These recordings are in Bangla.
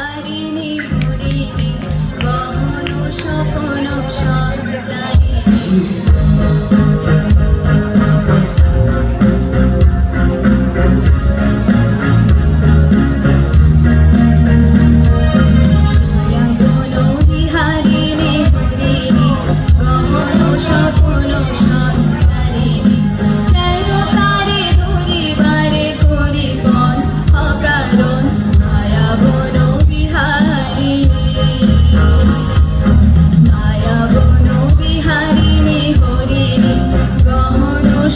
বিহারিণী হরিণী গহন স্বপন সঞ্চারিণী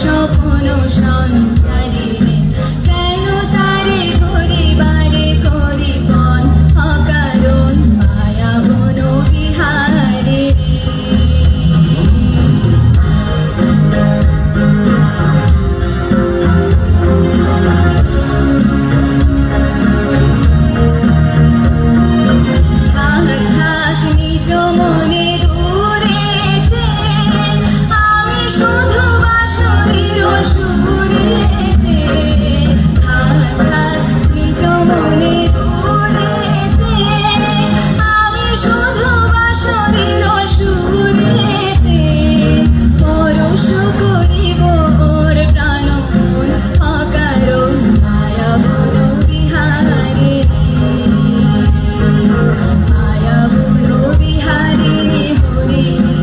স্বপ্ন সঞ্চারিণী কেন তারে ঘুরি বারে করি বন অকারণ মায়া বন বিহারিণী থাক থাক নিজ মনে দূরেতে আমি শুধু সুরেতে থাক থাক নিজ মনে দূরেতে আমি শুধু বাঁশরীর সুরেতে পরশ করিব ওর প্রাণ মন অকারণ মায়া বন বিহারিণী মায়া বন বিহারিণী হরিণী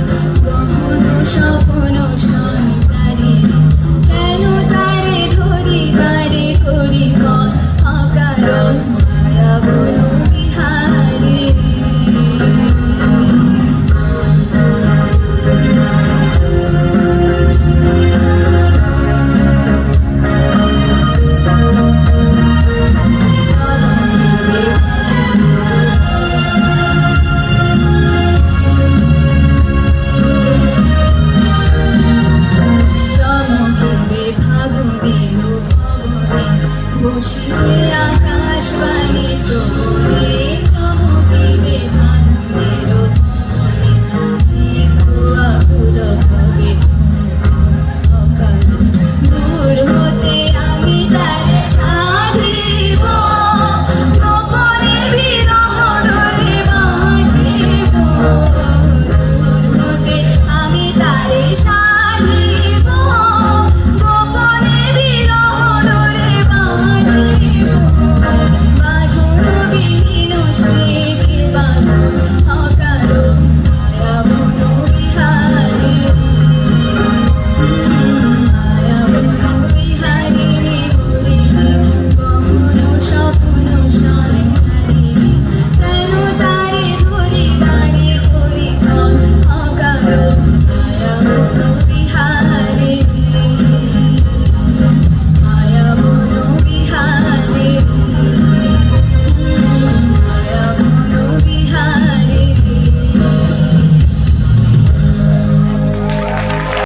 গহন স্বপন সঞ্চারিণী কেন তারে ধরি বারে করি বন অকারণ মায়া বন বিহারিণী বসিবে আকাশবাণী শ্রবণে